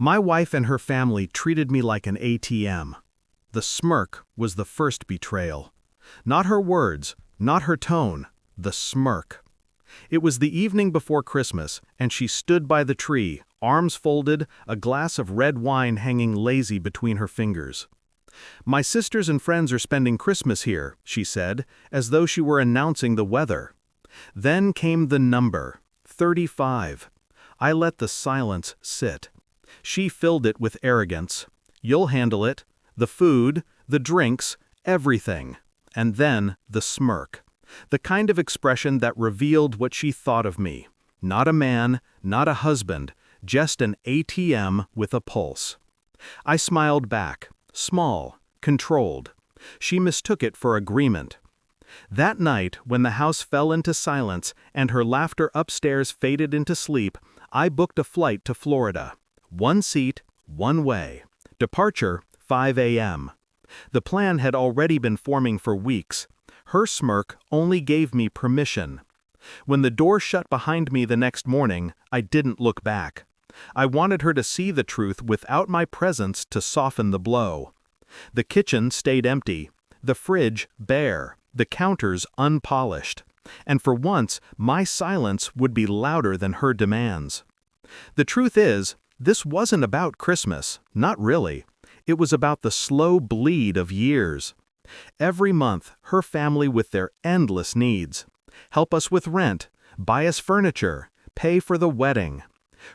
My wife and her family treated me like an ATM. The smirk was the first betrayal. Not her words, not her tone, the smirk. It was the evening before Christmas, and she stood by the tree, arms folded, a glass of red wine hanging lazy between her fingers. "My sisters and friends are spending Christmas here," she said, as though she were announcing the weather. Then came the number, 35. I let the silence sit. She filled it with arrogance. "You'll handle it. The food, the drinks, everything." And then the smirk. The kind of expression that revealed what she thought of me. Not a man, not a husband, just an ATM with a pulse. I smiled back, small, controlled. She mistook it for agreement. That night, when the house fell into silence and her laughter upstairs faded into sleep, I booked a flight to Florida. One seat, one way. Departure, 5 a.m. The plan had already been forming for weeks. Her smirk only gave me permission. When the door shut behind me the next morning, I didn't look back. I wanted her to see the truth without my presence to soften the blow. The kitchen stayed empty, the fridge bare, the counters unpolished. And for once, my silence would be louder than her demands. The truth is, this wasn't about Christmas, not really. It was about the slow bleed of years. Every month, her family with their endless needs. Help us with rent, buy us furniture, pay for the wedding.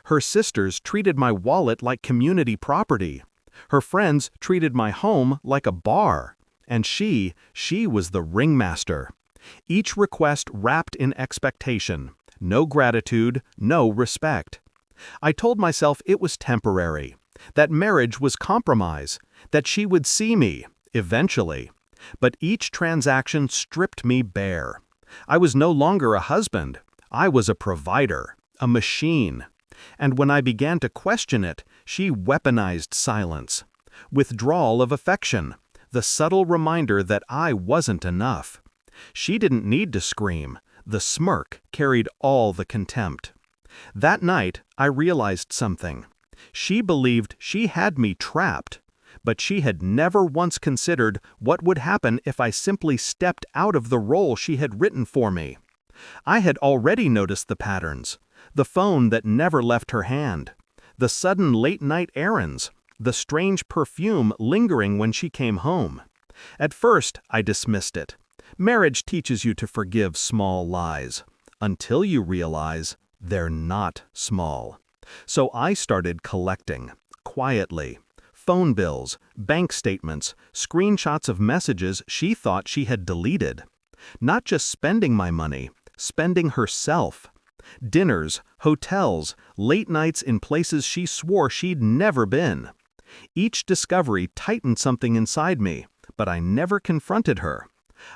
Her sisters treated my wallet like community property. Her friends treated my home like a bar. And she was the ringmaster. Each request wrapped in expectation. No gratitude, no respect. I told myself it was temporary, that marriage was compromise, that she would see me, eventually. But each transaction stripped me bare. I was no longer a husband. I was a provider, a machine. And when I began to question it, she weaponized silence. Withdrawal of affection, the subtle reminder that I wasn't enough. She didn't need to scream. The smirk carried all the contempt. That night, I realized something. She believed she had me trapped, but she had never once considered what would happen if I simply stepped out of the role she had written for me. I had already noticed the patterns. The phone that never left her hand. The sudden late-night errands. The strange perfume lingering when she came home. At first, I dismissed it. Marriage teaches you to forgive small lies. Until you realize they're not small. So I started collecting, quietly. Phone bills, bank statements, screenshots of messages she thought she had deleted. Not just spending my money, spending herself. Dinners, hotels, late nights in places she swore she'd never been. Each discovery tightened something inside me, but I never confronted her.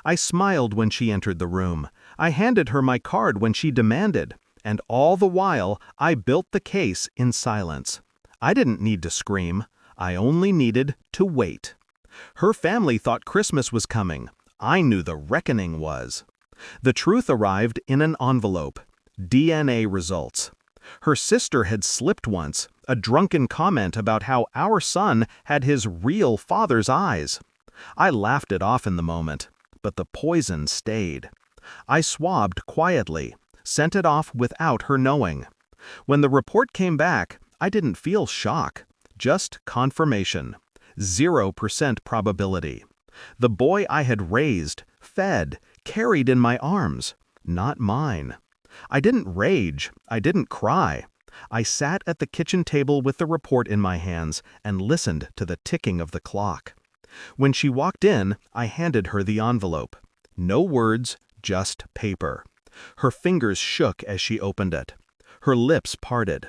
I smiled when she entered the room. I handed her my card when she demanded. And all the while, I built the case in silence. I didn't need to scream. I only needed to wait. Her family thought Christmas was coming. I knew the reckoning was. The truth arrived in an envelope. DNA results. Her sister had slipped once, a drunken comment about how our son had his real father's eyes. I laughed it off in the moment, but the poison stayed. I swabbed quietly, sent it off without her knowing. When the report came back, I didn't feel shock, just confirmation. 0% probability. The boy I had raised, fed, carried in my arms, not mine. I didn't rage, I didn't cry. I sat at the kitchen table with the report in my hands and listened to the ticking of the clock. When she walked in, I handed her the envelope. No words, just paper. Her fingers shook as she opened it. Her lips parted.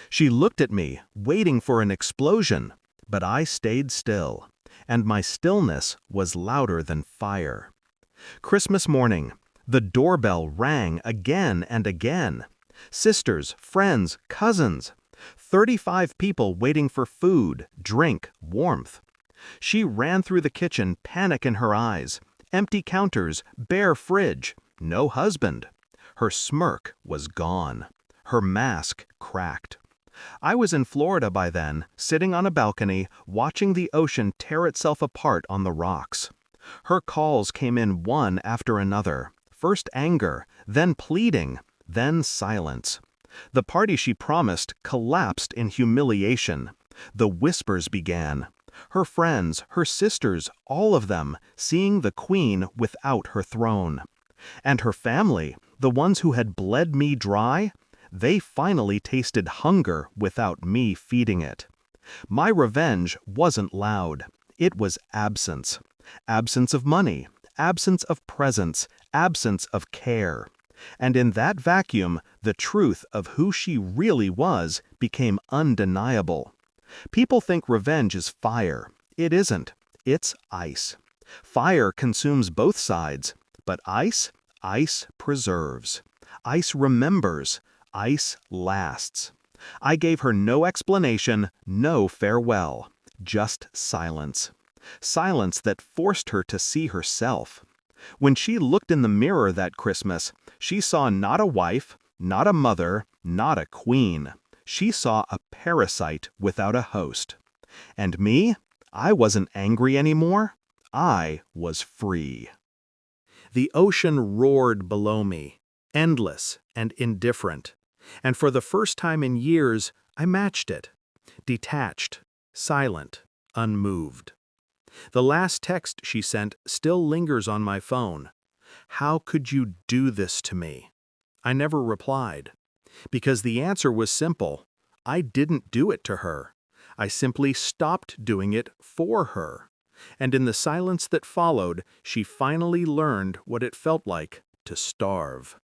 She looked at me, waiting for an explosion, but I stayed still, and my stillness was louder than fire. Christmas morning, the doorbell rang again and again. Sisters, friends, cousins. 35 people waiting for food, drink, warmth. She ran through the kitchen, panic in her eyes. Empty counters, bare fridge. No husband. Her smirk was gone. Her mask cracked. I was in Florida by then, sitting on a balcony, watching the ocean tear itself apart on the rocks. Her calls came in one after another, first anger, then pleading, then silence. The party she promised collapsed in humiliation. The whispers began. Her friends, her sisters, all of them, seeing the queen without her throne. And her family, the ones who had bled me dry, they finally tasted hunger without me feeding it. My revenge wasn't loud. It was absence. Absence of money, absence of presence, absence of care. And in that vacuum, the truth of who she really was became undeniable. People think revenge is fire. It isn't. It's ice. Fire consumes both sides, but ice preserves. Ice remembers. Ice lasts. I gave her no explanation, no farewell, just silence. Silence that forced her to see herself. When she looked in the mirror that Christmas, she saw not a wife, not a mother, not a queen. She saw a parasite without a host. And me? I wasn't angry anymore. I was free. The ocean roared below me, endless and indifferent. And for the first time in years, I matched it. Detached, silent, unmoved. The last text she sent still lingers on my phone. How could you do this to me? I never replied. Because the answer was simple. I didn't do it to her. I simply stopped doing it for her. And in the silence that followed, she finally learned what it felt like to starve.